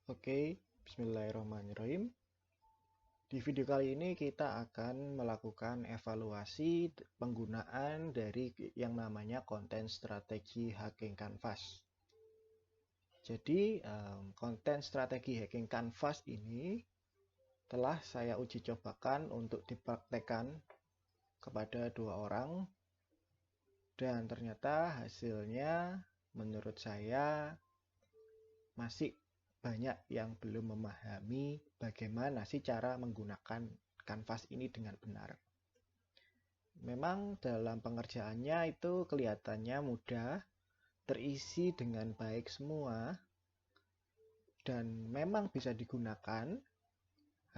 Oke, bismillahirrahmanirrahim. Di video kali ini kita akan melakukan evaluasi penggunaan dari yang namanya konten strategi hacking canvas. Jadi, konten strategi hacking canvas ini telah saya uji cobakan untuk dipraktekkan kepada 2 orang, dan ternyata hasilnya menurut saya masih banyak yang belum memahami bagaimana sih cara menggunakan kanvas ini dengan benar. Memang dalam pengerjaannya itu kelihatannya mudah, terisi dengan baik semua, dan memang bisa digunakan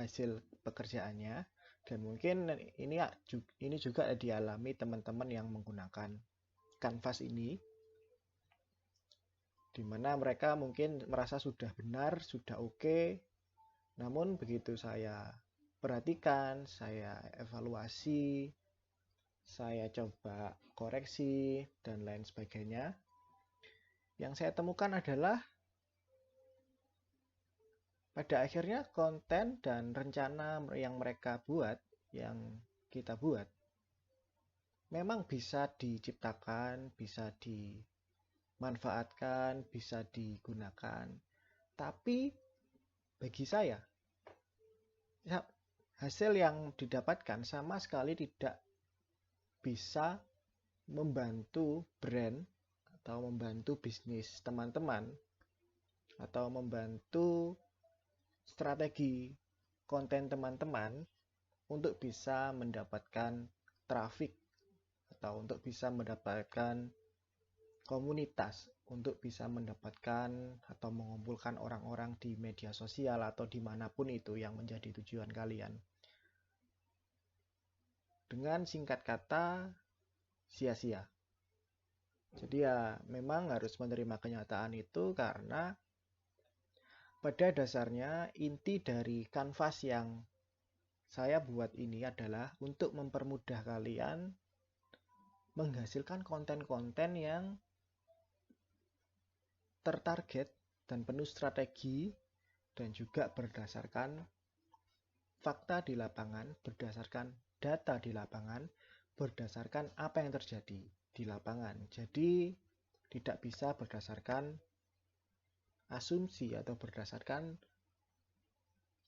hasil pekerjaannya, dan mungkin ini juga dialami teman-teman yang menggunakan kanvas ini, di mana mereka mungkin merasa sudah benar, sudah oke. Namun begitu saya perhatikan, saya evaluasi, saya coba koreksi, dan lain sebagainya, yang saya temukan adalah pada akhirnya konten dan rencana yang mereka buat, yang kita buat, memang bisa diciptakan, bisa dimanfaatkan, bisa digunakan. Tapi bagi saya, hasil yang didapatkan sama sekali tidak bisa membantu brand atau membantu bisnis teman-teman atau membantu strategi konten teman-teman untuk bisa mendapatkan traffic atau untuk bisa mendapatkan komunitas, untuk bisa mendapatkan atau mengumpulkan orang-orang di media sosial atau dimanapun itu yang menjadi tujuan kalian. Dengan singkat kata, sia-sia. Jadi ya memang harus menerima kenyataan itu, karena pada dasarnya inti dari kanvas yang saya buat ini adalah untuk mempermudah kalian menghasilkan konten-konten yang tertarget dan penuh strategi, dan juga berdasarkan fakta di lapangan, berdasarkan data di lapangan, berdasarkan apa yang terjadi di lapangan. Jadi tidak bisa berdasarkan asumsi atau berdasarkan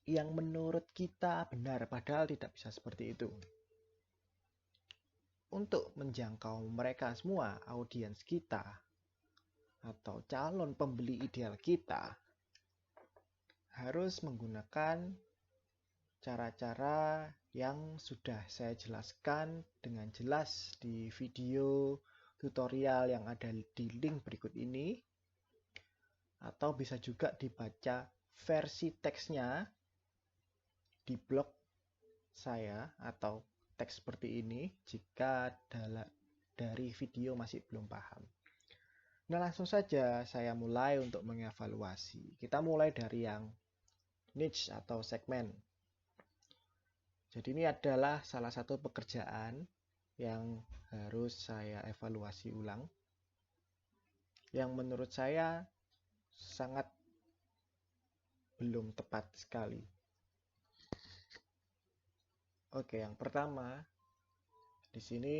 yang menurut kita benar, padahal tidak bisa seperti itu. Untuk menjangkau mereka semua, audiens kita atau calon pembeli ideal kita, harus menggunakan cara-cara yang sudah saya jelaskan dengan jelas di video tutorial yang ada di link berikut ini, atau bisa juga dibaca versi teksnya di blog saya atau teks seperti ini jika dari video masih belum paham. Nah, langsung saja saya mulai untuk mengevaluasi. Kita mulai dari yang niche atau segmen. Jadi ini adalah salah satu pekerjaan yang harus saya evaluasi ulang, yang menurut saya sangat belum tepat sekali. Oke, yang pertama, di sini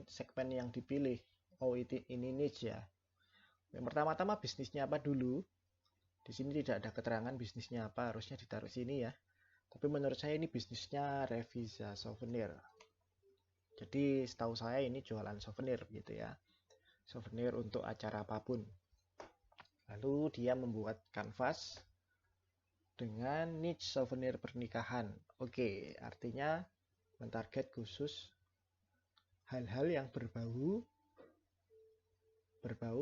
segmen yang dipilih. Oh, ini niche ya. Yang pertama-tama bisnisnya apa dulu? Di sini tidak ada keterangan bisnisnya apa, harusnya ditaruh sini ya. Tapi menurut saya ini bisnisnya Revisa Souvenir. Jadi setahu saya ini jualan souvenir gitu ya. Souvenir untuk acara apapun. Lalu dia membuat kanvas dengan niche souvenir pernikahan. Oke, artinya mentarget khusus hal-hal yang berbau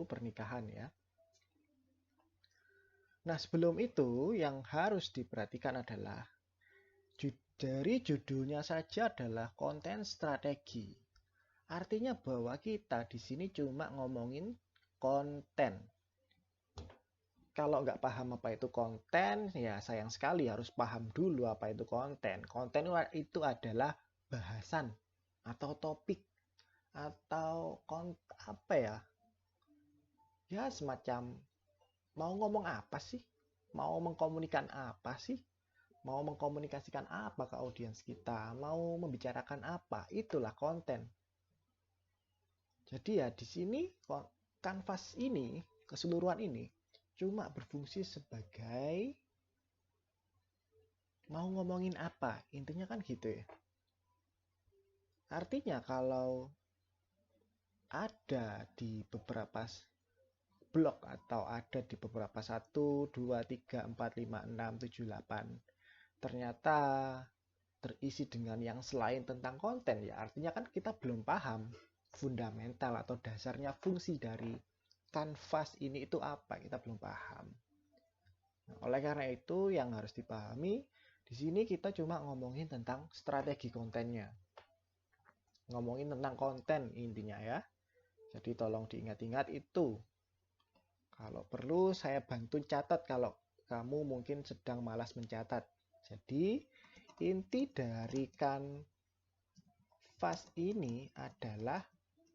pernikahan ya. Nah, sebelum itu yang harus diperhatikan adalah dari judulnya saja adalah konten strategi. Artinya bahwa kita di sini cuma ngomongin konten. Kalau nggak paham apa itu konten, ya sayang sekali harus paham dulu apa itu konten. Konten itu adalah bahasan atau topik atau apa ya? Ya semacam mau ngomong apa sih? mau mengkomunikan apa sih? Mau mengkomunikasikan apa ke audiens kita? Mau membicarakan apa? Itulah konten. Jadi ya di sini kanvas ini, keseluruhan ini cuma berfungsi sebagai mau ngomongin apa. Intinya kan gitu ya. Artinya kalau ada di beberapa blok atau ada di beberapa 1, 2, 3, 4, 5, 6, 7, 8 ternyata terisi dengan yang selain tentang konten, ya artinya kan kita belum paham fundamental atau dasarnya fungsi dari kanvas ini itu apa, kita belum paham. Nah, oleh karena itu yang harus dipahami di sini kita cuma ngomongin tentang strategi kontennya, ngomongin tentang konten intinya ya. Jadi tolong diingat-ingat itu. Kalau perlu saya bantu catat kalau kamu mungkin sedang malas mencatat. Jadi inti dari kanvas ini adalah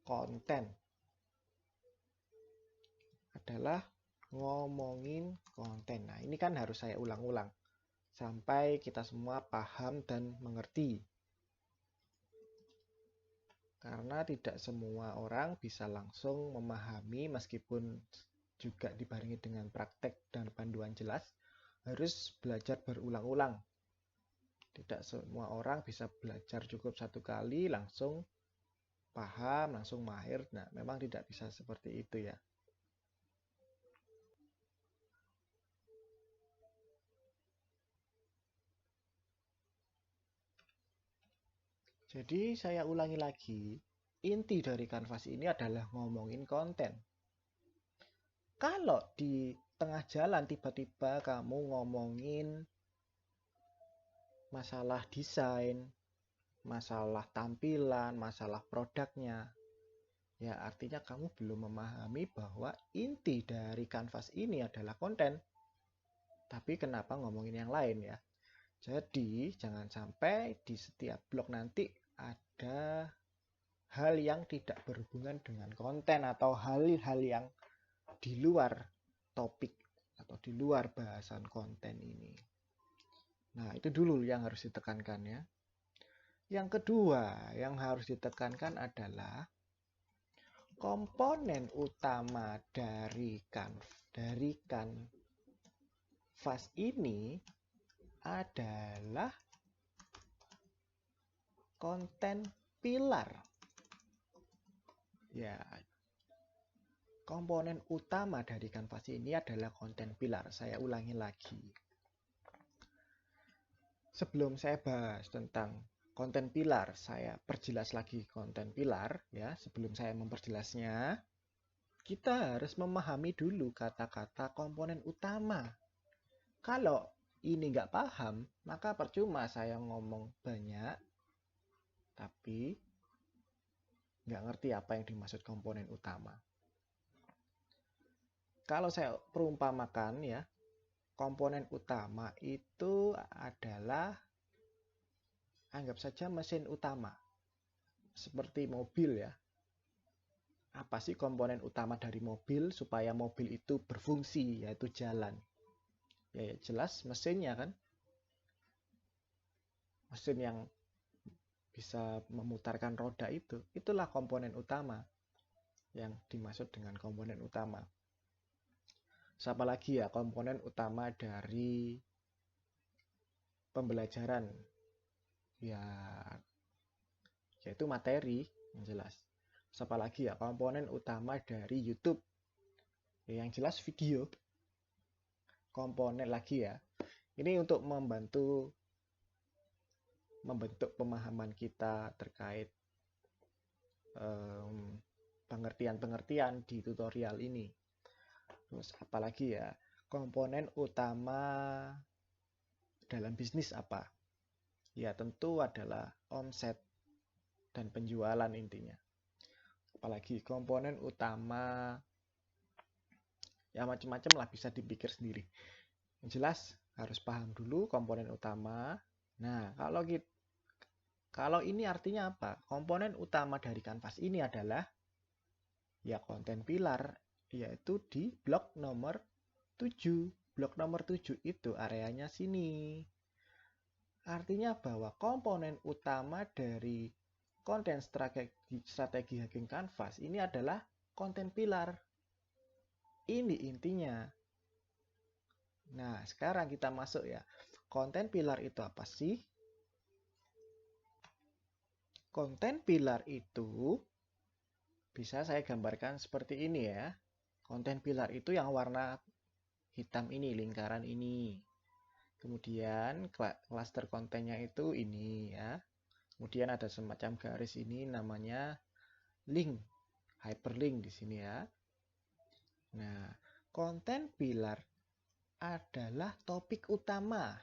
konten. Adalah ngomongin konten. Nah, ini kan harus saya ulang-ulang sampai kita semua paham dan mengerti. Karena tidak semua orang bisa langsung memahami meskipun juga dibarengi dengan praktek dan panduan jelas, harus belajar berulang-ulang. Tidak semua orang bisa belajar cukup satu kali langsung paham, langsung mahir. Nah, memang tidak bisa seperti itu ya. Jadi saya ulangi lagi, inti dari kanvas ini adalah ngomongin konten. Kalau di tengah jalan tiba-tiba kamu ngomongin masalah desain, masalah tampilan, masalah produknya, ya artinya kamu belum memahami bahwa inti dari kanvas ini adalah konten. Tapi kenapa ngomongin yang lain ya? Jadi jangan sampai di setiap blog nanti ada hal yang tidak berhubungan dengan konten atau hal-hal yang di luar topik atau di luar bahasan konten ini. Nah, itu dulu yang harus ditekankan ya. Yang kedua yang harus ditekankan adalah komponen utama dari kanvas ini adalah konten pilar. Ya, komponen utama dari kanvas ini adalah konten pilar. Saya ulangi lagi. Sebelum saya bahas tentang konten pilar, saya perjelas lagi konten pilar ya. Sebelum saya memperjelasnya, kita harus memahami dulu kata-kata komponen utama. Kalau ini nggak paham, maka percuma saya ngomong banyak, tapi nggak ngerti apa yang dimaksud komponen utama. Kalau saya perumpamakan ya, komponen utama itu adalah, anggap saja mesin utama. Seperti mobil ya. Apa sih komponen utama dari mobil supaya mobil itu berfungsi, yaitu jalan? Ya jelas mesinnya kan. Mesin yang bisa memutarkan roda itu. Itulah komponen utama yang dimaksud dengan komponen utama. Siapa lagi ya komponen utama dari pembelajaran? Ya, yaitu materi yang jelas. Siapa lagi ya komponen utama dari YouTube? Ya, yang jelas video. Komponen lagi ya. Ini untuk membentuk pemahaman kita terkait pengertian-pengertian di tutorial ini. Terus apalagi ya, komponen utama dalam bisnis apa? Ya tentu adalah omset dan penjualan intinya. Apalagi komponen utama, ya macam-macam lah, bisa dipikir sendiri. Yang jelas harus paham dulu komponen utama. Nah, kalau ini artinya apa? Komponen utama dari kanvas ini adalah ya konten pilar, yaitu di blok nomor 7. blok nomor 7 itu areanya sini. Artinya bahwa komponen utama dari konten strategi hacking canvas ini adalah konten pilar. Ini intinya. Nah, sekarang kita masuk ya. Konten pilar itu apa sih? Konten pilar itu bisa saya gambarkan seperti ini ya. Konten pilar itu yang warna hitam ini, lingkaran ini. Kemudian klaster kontennya itu ini ya. Kemudian ada semacam garis ini namanya link, hyperlink di sini ya. Nah, konten pilar adalah topik utama.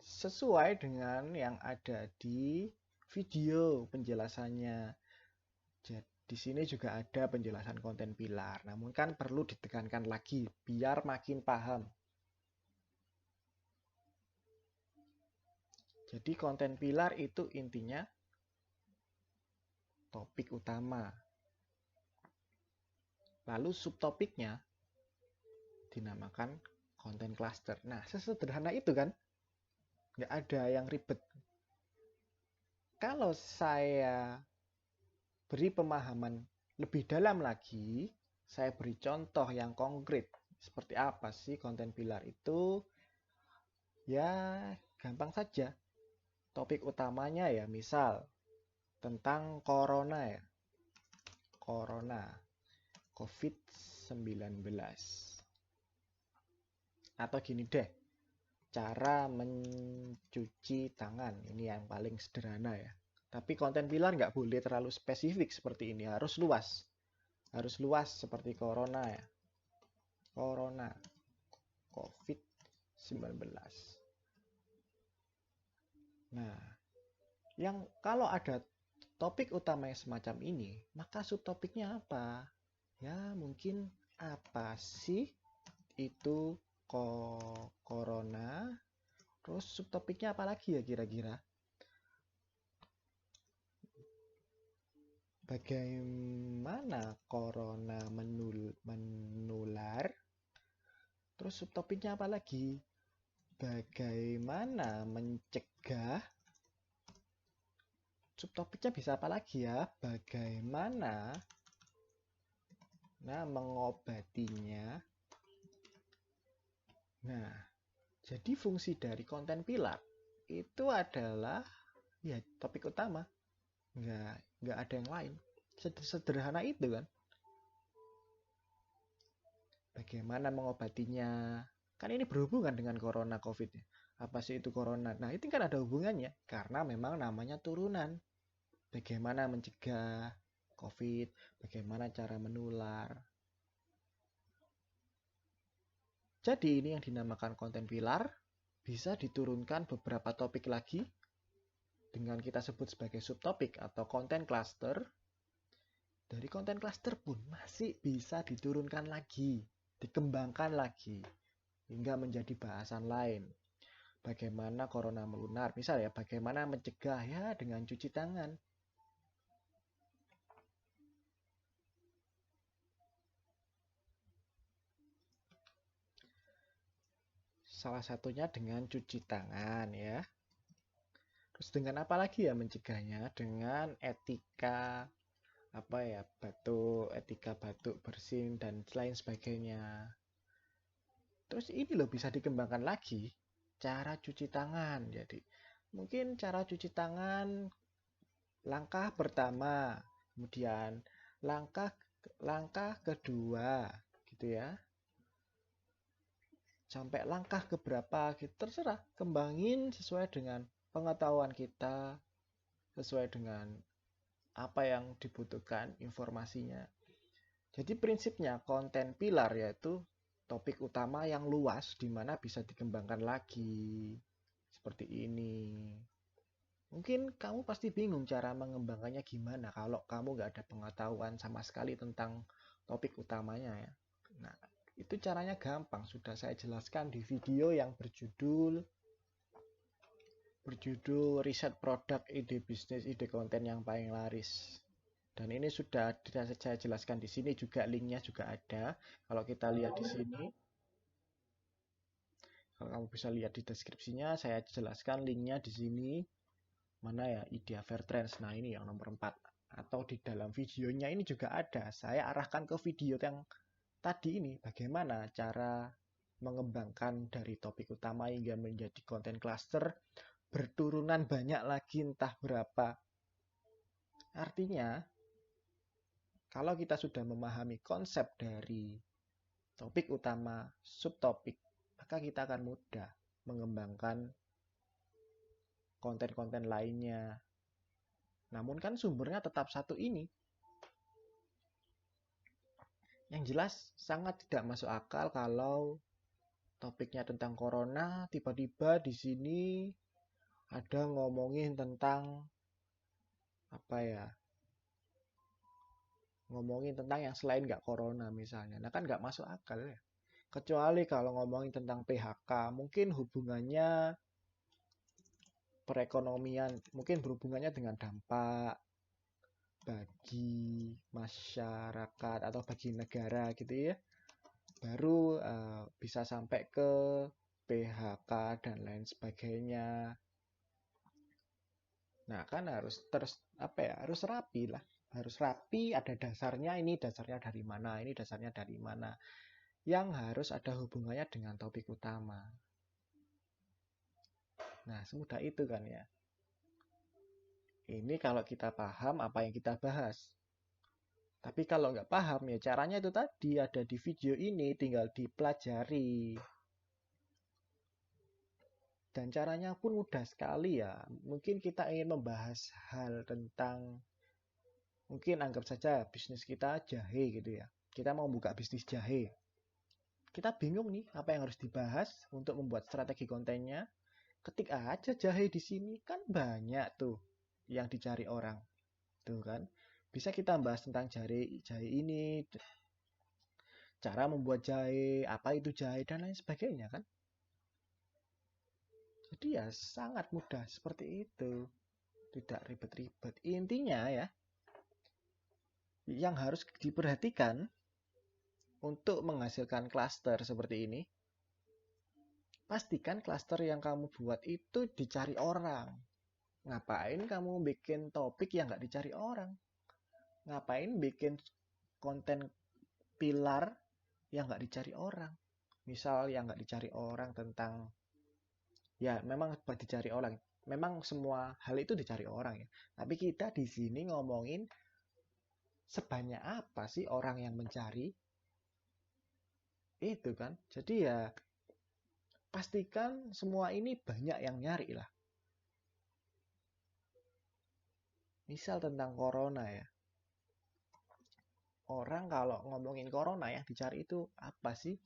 Sesuai dengan yang ada di video penjelasannya. Jadi di sini juga ada penjelasan konten pilar. Namun kan perlu ditekankan lagi biar makin paham. Jadi konten pilar itu intinya topik utama. Lalu subtopiknya dinamakan konten cluster. Nah, sesederhana itu kan. Nggak ada yang ribet. Kalau saya beri pemahaman lebih dalam lagi, saya beri contoh yang konkret. Seperti apa sih konten pilar itu? Ya, gampang saja. Topik utamanya ya, misal tentang corona ya. Corona, COVID-19. Atau gini deh, cara mencuci tangan. Ini yang paling sederhana ya. Tapi konten pilar nggak boleh terlalu spesifik seperti ini. Harus luas. Harus luas seperti corona ya. Corona, COVID-19. Nah, kalau ada topik utama yang semacam ini, maka subtopiknya apa? Ya, mungkin apa sih itu corona? Terus subtopiknya apa lagi ya kira-kira? Bagaimana corona menular? Terus subtopiknya apa lagi? Bagaimana mencegah? Subtopiknya bisa apa lagi ya? Bagaimana mengobatinya? Nah, jadi fungsi dari konten pilar itu adalah ya topik utama. Nggak ada yang lain. Sederhana itu kan. Bagaimana mengobatinya? Kan ini berhubungan dengan corona COVID. Apa sih itu corona? Nah, itu kan ada hubungannya. Karena memang namanya turunan. Bagaimana mencegah COVID, bagaimana cara menular. Jadi ini yang dinamakan konten pilar, bisa diturunkan beberapa topik lagi, dengan kita sebut sebagai subtopik atau konten cluster. Dari konten cluster pun masih bisa diturunkan lagi, dikembangkan lagi, hingga menjadi bahasan lain. Bagaimana corona melunar, misal ya, bagaimana mencegah ya dengan cuci tangan. Salah satunya dengan cuci tangan ya. Terus dengan apa lagi ya mencegahnya? Dengan etika etika batuk bersin dan lain sebagainya. Terus ini loh bisa dikembangkan lagi cara cuci tangan. Jadi mungkin cara cuci tangan langkah pertama, kemudian langkah kedua gitu ya. Sampai langkah keberapa gitu terserah, kembangin sesuai dengan pengetahuan kita, sesuai dengan apa yang dibutuhkan informasinya. Jadi prinsipnya konten pilar yaitu topik utama yang luas di mana bisa dikembangkan lagi. Seperti ini. Mungkin kamu pasti bingung cara mengembangkannya gimana kalau kamu nggak ada pengetahuan sama sekali tentang topik utamanya ya. Nah, itu caranya gampang. Sudah saya jelaskan di video yang berjudul riset produk, ide bisnis, ide konten yang paling laris. Dan ini sudah saya jelaskan di sini juga, linknya juga ada. Kalau kita lihat di sini, Kalau kamu bisa lihat di deskripsinya, saya jelaskan linknya di sini. Mana ya, Idea Fair Trends. Nah, ini yang nomor 4. Atau di dalam videonya ini juga ada. Saya arahkan ke video yang tadi ini. Bagaimana cara mengembangkan dari topik utama hingga menjadi konten cluster berturunan banyak lagi entah berapa. Artinya, kalau kita sudah memahami konsep dari topik utama, subtopik, maka kita akan mudah mengembangkan konten-konten lainnya. Namun kan sumbernya tetap satu ini. Yang jelas sangat tidak masuk akal kalau topiknya tentang corona, tiba-tiba di sini ada ngomongin tentang apa ya? Ngomongin tentang yang selain nggak corona misalnya. Nah kan nggak masuk akal ya. Kecuali kalau ngomongin tentang PHK, mungkin hubungannya perekonomian, mungkin berhubungannya dengan dampak bagi masyarakat atau bagi negara gitu ya. Baru bisa sampai ke PHK dan lain sebagainya. Nah, kan harus harus rapi lah. Harus rapi, ada dasarnya, ini dasarnya dari mana, ini dasarnya dari mana. Yang harus ada hubungannya dengan topik utama. Nah, semudah itu kan ya. Ini kalau kita paham apa yang kita bahas. Tapi kalau nggak paham ya caranya itu tadi ada di video ini, tinggal dipelajari. Dan caranya pun mudah sekali ya. Mungkin kita ingin membahas hal tentang, mungkin anggap saja bisnis kita jahe gitu ya. Kita mau buka bisnis jahe. Kita bingung nih apa yang harus dibahas untuk membuat strategi kontennya. Ketik aja jahe di sini, kan banyak tuh yang dicari orang. Tuh kan. Bisa kita bahas tentang jahe ini, cara membuat jahe, apa itu jahe, dan lain sebagainya kan. Jadi ya sangat mudah seperti itu. Tidak ribet-ribet. Intinya ya, yang harus diperhatikan untuk menghasilkan klaster seperti ini, pastikan klaster yang kamu buat itu dicari orang. Ngapain kamu bikin topik yang nggak dicari orang? Ngapain bikin konten pilar yang nggak dicari orang? Misal yang nggak dicari orang tentang, ya memang dicari orang. Memang semua hal itu dicari orang ya. Tapi kita di sini ngomongin sebanyak apa sih orang yang mencari? Itu kan. Jadi ya pastikan semua ini banyak yang nyari lah. Misal tentang corona ya. Orang kalau ngomongin corona yang dicari itu apa sih?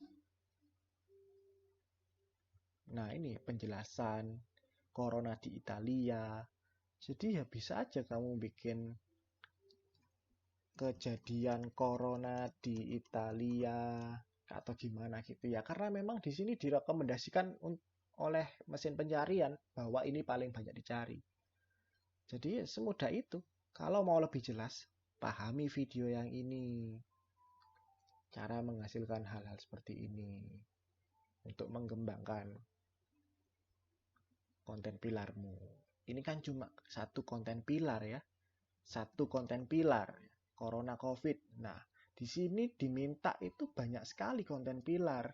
Nah ini penjelasan corona di Italia. Jadi ya bisa aja kamu bikin kejadian corona di Italia atau gimana gitu ya. Karena memang di sini direkomendasikan oleh mesin pencarian bahwa ini paling banyak dicari. Jadi semudah itu. Kalau mau lebih jelas, pahami video yang ini. Cara menghasilkan hal-hal seperti ini untuk mengembangkan konten pilarmu. Ini kan cuma satu konten pilar ya. Satu konten pilar. Corona COVID. Nah, di sini diminta itu banyak sekali konten pilar.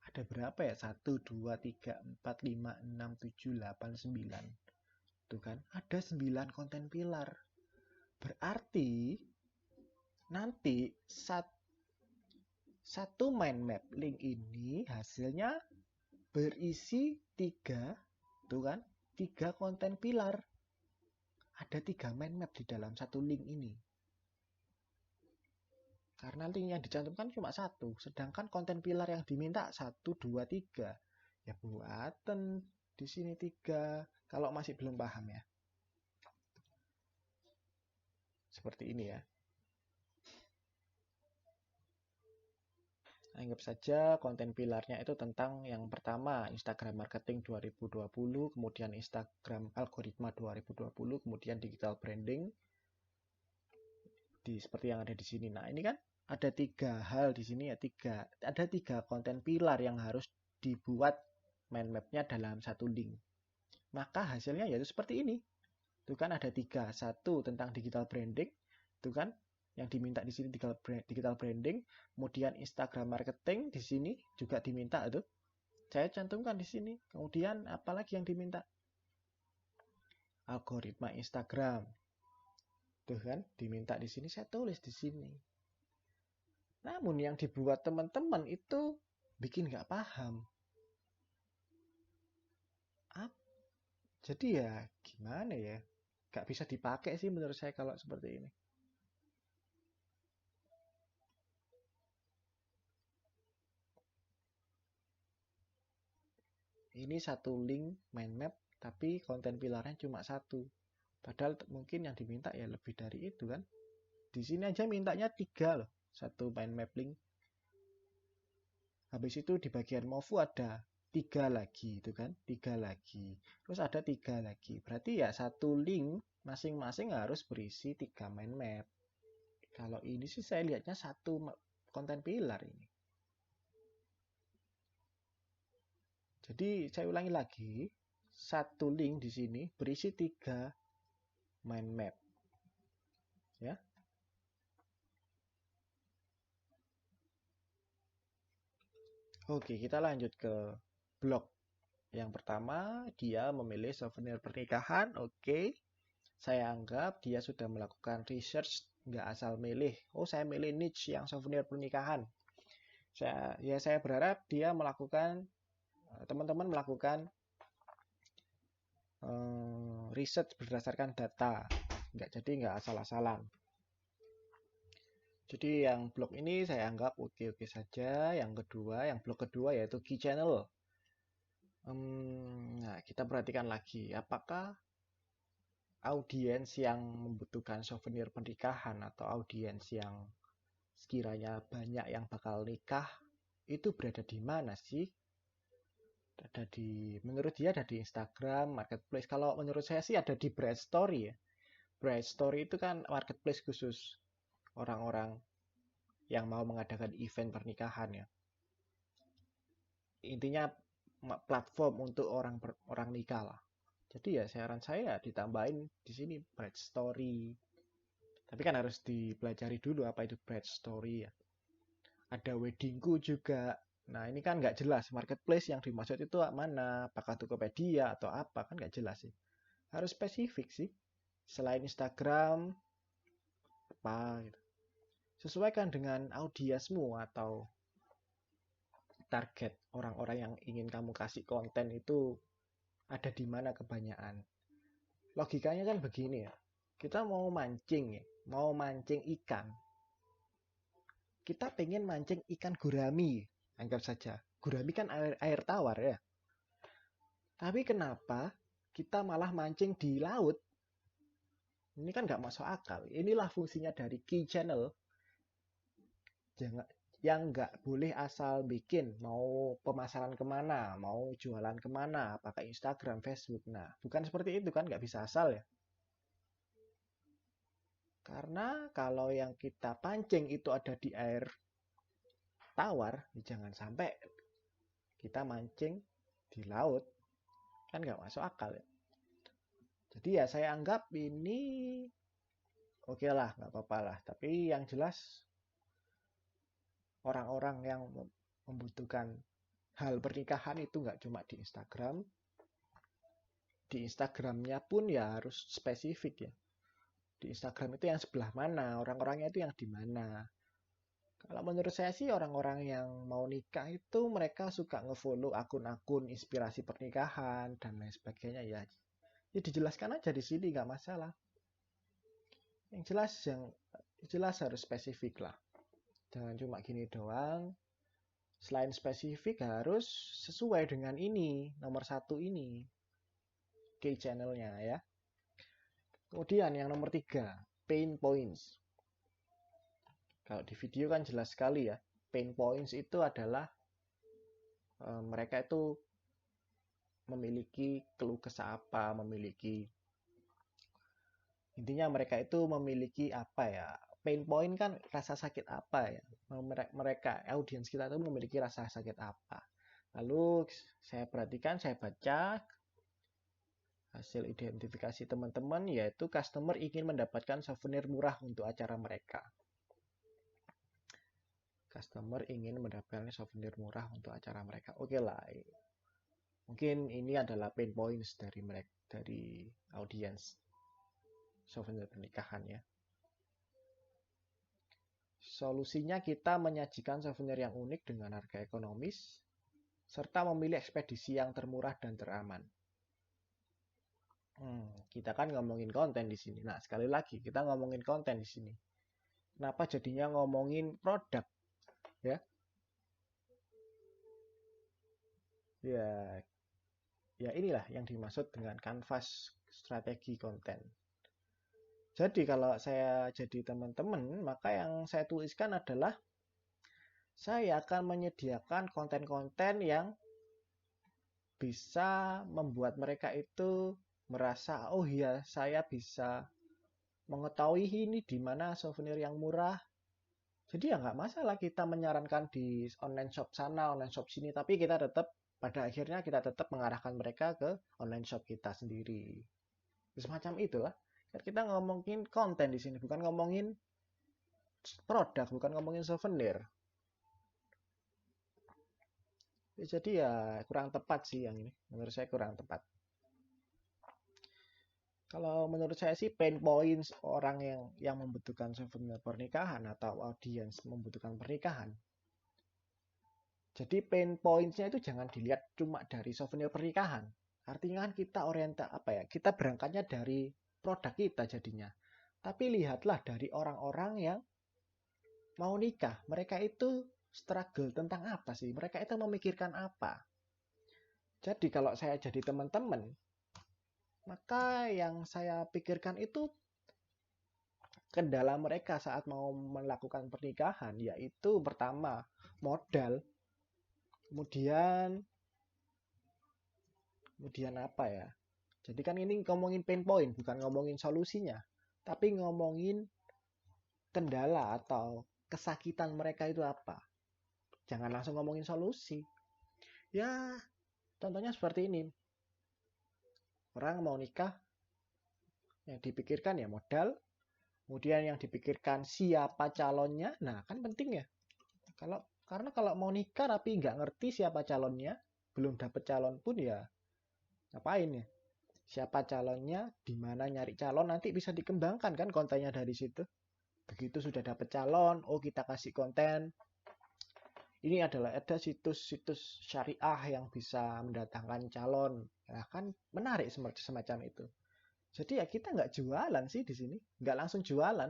Ada berapa ya? 1, 2, 3, 4, 5, 6, 7, 8, 9. Tuh kan, ada 9 konten pilar. Berarti nanti satu mind map link ini hasilnya berisi 3, tuh kan, 3 konten pilar. Ada 3 mind map di dalam satu link ini. Karena link yang dicantumkan cuma 1, sedangkan konten pilar yang diminta 1, 2, 3. Ya buatan di sini 3. Kalau masih belum paham ya. Seperti ini ya. Anggap saja konten pilarnya itu tentang yang pertama Instagram Marketing 2020, kemudian Instagram Algoritma 2020, kemudian Digital Branding. Seperti yang ada di sini. Nah, ini kan ada 3 hal di sini ya, ada 3 konten pilar yang harus dibuat mind map-nya dalam satu link. Maka hasilnya yaitu seperti ini. Itu kan ada 3. 1 tentang digital branding. Itu kan yang diminta di sini digital branding. Kemudian Instagram marketing di sini juga diminta itu. Saya cantumkan di sini. Kemudian apalagi yang diminta? Algoritma Instagram. Tuh kan, diminta di sini, saya tulis di sini. Namun yang dibuat teman-teman itu bikin nggak paham. Jadi ya gimana ya? Nggak bisa dipakai sih menurut saya kalau seperti ini. Ini satu link mind map, tapi konten pilarnya cuma satu. Padahal mungkin yang diminta ya lebih dari itu kan. Di sini aja mintanya 3 loh, satu mind map link. Habis itu di bagian Movu ada 3 lagi itu kan, 3 lagi. Terus ada 3 lagi. Berarti ya satu link masing-masing harus berisi 3 mind map. Kalau ini sih saya lihatnya satu konten pilar ini. Jadi saya ulangi lagi, satu link di sini berisi 3 mind map. Ya. Oke, kita lanjut ke blog. Yang pertama, dia memilih souvenir pernikahan. Oke, saya anggap dia sudah melakukan research, nggak asal milih. Oh, saya milih niche yang souvenir pernikahan. Saya berharap dia melakukan, teman-teman melakukan research berdasarkan data. Nggak asal-asalan. Jadi yang blog ini saya anggap oke-oke saja. Yang blog kedua yaitu key channel. Nah, kita perhatikan lagi, apakah audiens yang membutuhkan souvenir pernikahan atau audiens yang sekiranya banyak yang bakal nikah itu berada di mana sih? Menurut dia ada di Instagram, Marketplace. Kalau menurut saya sih ada di Bright Story ya. Bright Story itu kan marketplace khusus orang-orang yang mau mengadakan event pernikahan ya. Intinya platform untuk orang nikah lah. Jadi ya saran saya ditambahin di sini Bright Story. Tapi kan harus dipelajari dulu apa itu Bright Story ya. Ada Weddingku juga. Nah ini kan nggak jelas marketplace yang dimaksud itu mana. Apakah Tokopedia atau apa kan nggak jelas sih. Harus spesifik sih. Selain Instagram apa gitu. Sesuaikan dengan audiensmu atau target orang-orang yang ingin kamu kasih konten itu ada di mana kebanyakan. Logikanya kan begini ya. Kita mau mancing ikan. Kita pengen mancing ikan gurami, anggap saja. Gurami kan air tawar ya. Tapi kenapa kita malah mancing di laut? Ini kan nggak masuk akal. Inilah fungsinya dari key channel. Yang nggak boleh asal bikin, mau pemasaran kemana, mau jualan kemana, pakai Instagram, Facebook. Nah, bukan seperti itu kan, nggak bisa asal ya. Karena kalau yang kita pancing itu ada di air tawar, jangan sampai kita mancing di laut. Kan nggak masuk akal ya. Jadi ya saya anggap ini oke lah, nggak apa-apa lah. Tapi yang jelas orang-orang yang membutuhkan hal pernikahan itu nggak cuma di Instagram. Di Instagramnya pun ya harus spesifik ya. Di Instagram itu yang sebelah mana, orang-orangnya itu yang di mana. Kalau menurut saya sih orang-orang yang mau nikah itu mereka suka ngefollow akun-akun inspirasi pernikahan dan lain sebagainya ya. Ya dijelaskan aja di sini nggak masalah. Yang jelas harus spesifik lah. Jangan cuma gini doang. Selain spesifik harus sesuai dengan ini, nomor 1 ini. Key channelnya ya. Kemudian yang nomor 3, pain points. Kalau di video kan jelas sekali ya. Pain points itu adalah mereka itu memiliki keluh kesah apa, intinya mereka itu memiliki apa ya, pain point kan rasa sakit apa ya, mereka audiens kita itu memiliki rasa sakit apa. Lalu saya perhatikan, saya baca hasil identifikasi teman-teman, yaitu customer ingin mendapatkan souvenir murah untuk acara mereka. Customer ingin mendapatkan souvenir murah untuk acara mereka. Oke lah, mungkin ini adalah pain points dari mereka, dari audiens souvenir pernikahan ya. Solusinya kita menyajikan souvenir yang unik dengan harga ekonomis, serta memilih ekspedisi yang termurah dan teraman. Kita kan ngomongin konten di sini. Nah, sekali lagi kita ngomongin konten di sini. Kenapa jadinya ngomongin produk? Ya, ya inilah yang dimaksud dengan kanvas strategi konten. Jadi kalau saya jadi teman-teman, maka yang saya tuliskan adalah saya akan menyediakan konten-konten yang bisa membuat mereka itu merasa, oh iya, saya bisa mengetahui ini di mana souvenir yang murah. Jadi ya nggak masalah kita menyarankan di online shop sana, online shop sini, tapi kita tetap pada akhirnya kita tetap mengarahkan mereka ke online shop kita sendiri. Semacam itulah. Kita ngomongin konten di sini, bukan ngomongin produk, bukan ngomongin souvenir. Jadi ya kurang tepat sih yang ini. Menurut saya kurang tepat. Kalau menurut saya sih pain points orang yang membutuhkan souvenir pernikahan atau audiens membutuhkan pernikahan. Jadi pain points-nya itu jangan dilihat cuma dari souvenir pernikahan. Artinya kan kita berangkatnya dari produk kita jadinya. Tapi lihatlah dari orang-orang yang mau nikah. Mereka itu struggle tentang apa sih? Mereka itu memikirkan apa? Jadi kalau saya jadi teman-teman, maka yang saya pikirkan itu kendala mereka saat mau melakukan pernikahan, yaitu pertama modal, kemudian apa ya? Jadi kan ini ngomongin pain point, bukan ngomongin solusinya, tapi ngomongin kendala atau kesakitan mereka itu apa. Jangan langsung ngomongin solusi. Ya, contohnya seperti ini. Orang mau nikah, yang dipikirkan ya modal, kemudian yang dipikirkan siapa calonnya. Nah, kan penting ya. Karena kalau mau nikah tapi nggak ngerti siapa calonnya, belum dapet calon pun ya ngapain ya? Siapa calonnya, di mana nyari calon, nanti bisa dikembangkan kan kontennya dari situ. Begitu sudah dapet calon, oh kita kasih konten. Ini adalah ada situs-situs syariah yang bisa mendatangkan calon. Nah, kan menarik semacam itu. Jadi ya kita nggak jualan sih di sini, nggak langsung jualan.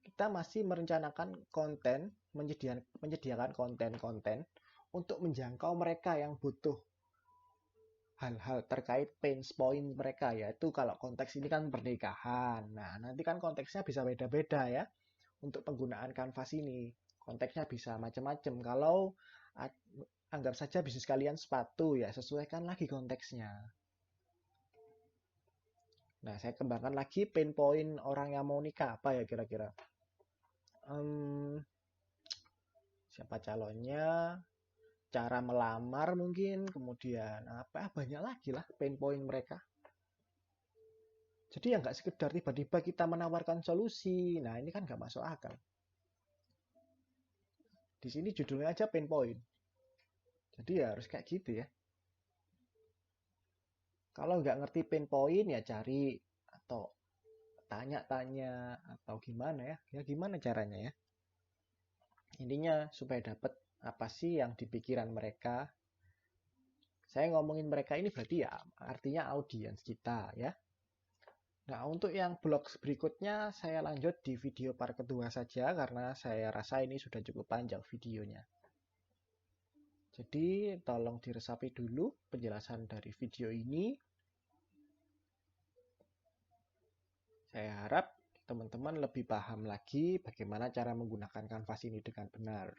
Kita masih merencanakan konten, menyediakan konten-konten untuk menjangkau mereka yang butuh hal-hal terkait pain point mereka, yaitu kalau konteks ini kan pernikahan. Nah, nanti kan konteksnya bisa beda-beda ya untuk penggunaan kanvas ini. Konteksnya bisa macam-macam. Kalau anggap saja bisnis kalian sepatu ya, sesuaikan lagi konteksnya. Nah, saya kembangkan lagi pain point orang yang mau nikah apa ya kira-kira. Siapa calonnya, cara melamar mungkin, kemudian apa banyak lagi lah pain point mereka. Jadi ya nggak sekedar tiba-tiba kita menawarkan solusi. Nah ini kan nggak masuk akal. Di sini judulnya aja pain point. Jadi ya harus kayak gitu ya. Kalau nggak ngerti pain point ya cari atau tanya-tanya atau gimana ya. Ya gimana caranya ya. Intinya supaya dapat apa sih yang di pikiran mereka. Saya ngomongin mereka ini berarti ya artinya audiens kita ya. Nah, untuk yang blog berikutnya saya lanjut di video part kedua saja karena saya rasa ini sudah cukup panjang videonya. Jadi, tolong diresapi dulu penjelasan dari video ini. Saya harap teman-teman lebih paham lagi bagaimana cara menggunakan kanvas ini dengan benar.